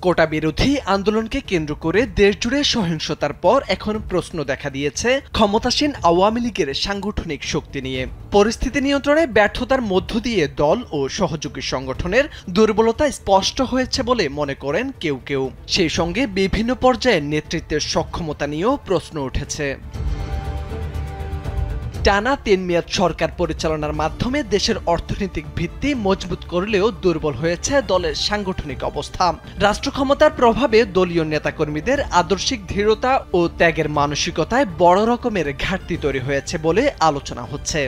কোটা বিরোধী আন্দোলনকে কেন্দ্র করে দেশজুড়ে সহিংসতার পর এখন প্রশ্ন দেখা দিয়েছে ক্ষমতাসীন আওয়ামী লীগের সাংগঠনিক শক্তি নিয়ে। পরিস্থিতি নিয়ন্ত্রণে ব্যর্থতার মধ্য দিয়ে দল ও সহযোগী সংগঠনের দুর্বলতা স্পষ্ট হয়েছে বলে মনে করেন কেউ কেউ। সেই সঙ্গে বিভিন্ন পর্যায়ে নেতৃত্বের সক্ষমতা নিয়েও প্রশ্ন উঠেছে। টানা ৩ মেয়াদ সরকার পরিচালনার মাধ্যমে দেশের অর্থনৈতিক ভিত্তি মজবুত করলেও দুর্বল হয়েছে দলের সাংগঠনিক অবস্থা। রাষ্ট্র ক্ষমতার প্রভাবে দলীয় নেতাকর্মীদের আদর্শিক দৃঢ়তা ও ত্যাগের মানসিকতায় বড় রকমের ঘাটতি তৈরি হয়েছে বলে আলোচনা হচ্ছে।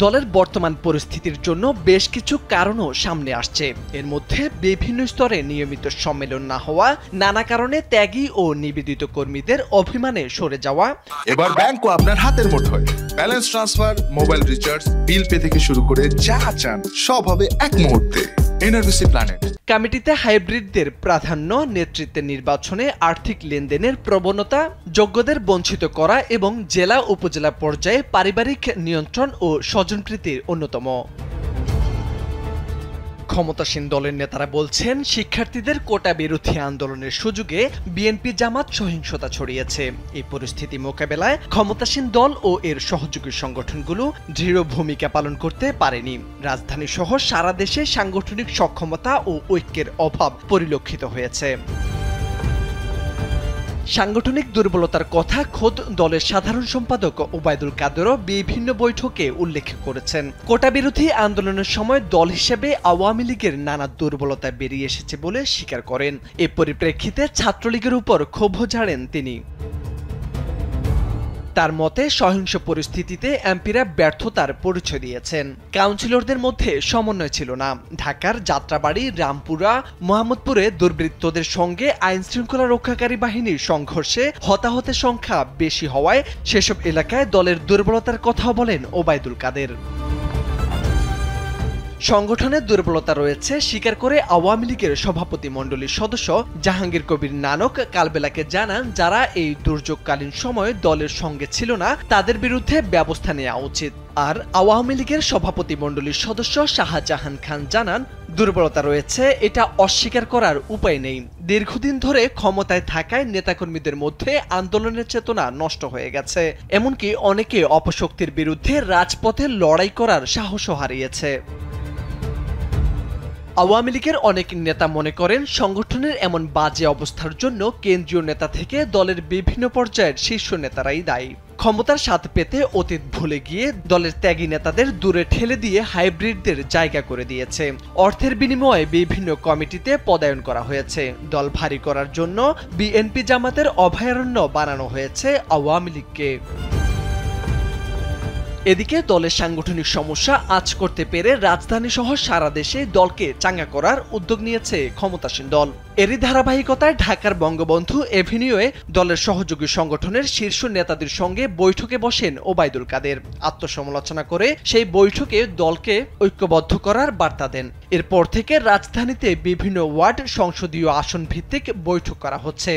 দলের বর্তমান পরিস্থিতির জন্য বেশ কিছু কারণও সামনে আসছে। এর মধ্যে বিভিন্ন স্তরে নিয়মিত সম্মেলন না হওয়া, নানা কারণে ত্যাগী ও নিবেদিত কর্মীদের অভিমানে সরে যাওয়া। এবার ব্যাংকও আপনার হাতের মুঠোয়। Balance transfer, mobile recharge, bill pay থেকে শুরু করে যা চান সব হবে এক মুহূর্তে। NRBC planet. কমিটিতে হাইব্রিডদের প্রাধান্য, নেতৃত্বের নির্বাচনে আর্থিক লেনদেনের প্রবণতা, যোগ্যদের বঞ্চিত করা এবং জেলা উপজেলা পর্যায়ে পারিবারিক নিয়ন্ত্রণ ও স্বজনপ্রীতির অন্যতম। ক্ষমতাসীন দলের নেতারা বলছেন, শিক্ষার্থীদের কোটা বিরোধী আন্দোলনের সুযোগে বিএনপি জামাত সহিংসতা ছড়িয়েছে। এই পরিস্থিতি মোকাবেলায় ক্ষমতাসীন দল ও এর সহযোগী সংগঠনগুলো দৃঢ় ভূমিকা পালন করতে পারেনি। রাজধানী সহ সারা দেশে সাংগঠনিক সক্ষমতা ও ঐক্যের অভাব পরিলক্ষিত হয়েছে। সাংগঠনিক দুর্বলতার কথা খোদ দলের সাধারণ সম্পাদক ওবায়দুল কাদেরও বিভিন্ন বৈঠকে উল্লেখ করেছেন। কোটা বিরোধী আন্দোলনের সময় দল হিসেবে আওয়ামী লীগের নানা দুর্বলতা বেরিয়ে এসেছে বলে স্বীকার করেন। এ পরিপ্রেক্ষিতে ছাত্রলীগের উপর ক্ষোভও ঝাড়েন তিনি। তার মতে, সহিংস পরিস্থিতিতে এমপিরা ব্যর্থতার পরিচয় দিয়েছেন। কাউন্সিলরদের মধ্যে সমন্বয় ছিল না। ঢাকার যাত্রাবাড়ি, রামপুরা, মোহাম্মদপুরে দুর্বৃত্তদের সঙ্গে আইন শৃঙ্খলা রক্ষাকারী বাহিনীর সংঘর্ষে হতাহতের সংখ্যা বেশি হওয়ায় সেসব এলাকায় দলের দুর্বলতার কথাও বলেন ওবায়দুল কাদের। সংগঠনের দুর্বলতা রয়েছে স্বীকার করে আওয়ামী লীগের সভাপতি মণ্ডলীর সদস্য জাহাঙ্গীর কবির নানক কালবেলাকে জানান, যারা এই দুর্যোগকালীন সময়ে দলের সঙ্গে ছিল না তাদের বিরুদ্ধে ব্যবস্থা নেওয়া উচিত। আর আওয়ামী লীগের সভাপতি মণ্ডলীর সদস্য শাহজাহান খান জানান, দুর্বলতা রয়েছে, এটা অস্বীকার করার উপায় নেই। দীর্ঘদিন ধরে ক্ষমতায় থাকায় নেতাকর্মীদের মধ্যে আন্দোলনের চেতনা নষ্ট হয়ে গেছে। এমনকি অনেকে অপশক্তির বিরুদ্ধে রাজপথে লড়াই করার সাহসও হারিয়েছে। আওয়ামী লীগের অনেক নেতা মনে করেন, সংগঠনের এমন বাজে অবস্থার জন্য কেন্দ্রীয় নেতা থেকে দলের বিভিন্ন পর্যায়ের শীর্ষ নেতারাই দায়ী। ক্ষমতার স্বাদ পেতে অতীত ভুলে গিয়ে দলের ত্যাগী নেতাদের দূরে ঠেলে দিয়ে হাইব্রিডদের জায়গা করে দিয়েছে। অর্থের বিনিময়ে বিভিন্ন কমিটিতে পদায়ন করা হয়েছে। দল ভারী করার জন্য বিএনপি জামাতের অভয়ারণ্য বানানো হয়েছে আওয়ামী লীগকে। এদিকে দলের সাংগঠনিক সমস্যা আঁচ করতে পেরে রাজধানী সহ সারা দেশে দলকে চাঙ্গা করার উদ্যোগ নিয়েছে ক্ষমতাসীন দল। এরই ধারাবাহিকতায় ঢাকার বঙ্গবন্ধু এভিনিউয়ে দলের সহযোগী সংগঠনের শীর্ষ নেতাদের সঙ্গে বৈঠকে বসেন ওবায়দুল কাদের। আত্মসমালোচনা করে সেই বৈঠকে দলকে ঐক্যবদ্ধ করার বার্তা দেন। এরপর থেকে রাজধানীতে বিভিন্ন ওয়ার্ড সংসদীয় আসন ভিত্তিক বৈঠক করা হচ্ছে।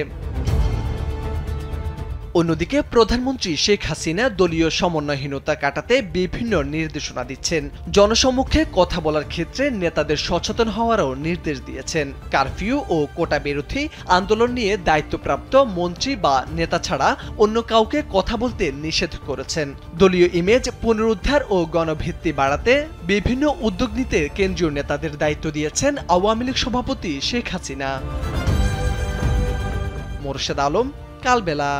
অন্যদিকে প্রধানমন্ত্রী শেখ হাসিনা দলীয় সমন্বয়হীনতা কাটাতে বিভিন্ন নির্দেশনা দিচ্ছেন। জনসম্মুখে কথা বলার ক্ষেত্রে নেতাদের সচেতন হওয়ারও নির্দেশ দিয়েছেন। কারফিউ ও কোটা বিরোধী আন্দোলন নিয়ে দায়িত্বপ্রাপ্ত মন্ত্রী বা নেতা ছাড়া অন্য কাউকে কথা বলতে নিষেধ করেছেন। দলীয় ইমেজ পুনরুদ্ধার ও গণভিত্তি বাড়াতে বিভিন্ন উদ্যোগ নিতে কেন্দ্রীয় নেতাদের দায়িত্ব দিয়েছেন আওয়ামী লীগ সভাপতি শেখ হাসিনা। মোরশেদ আলম, কালবেলা।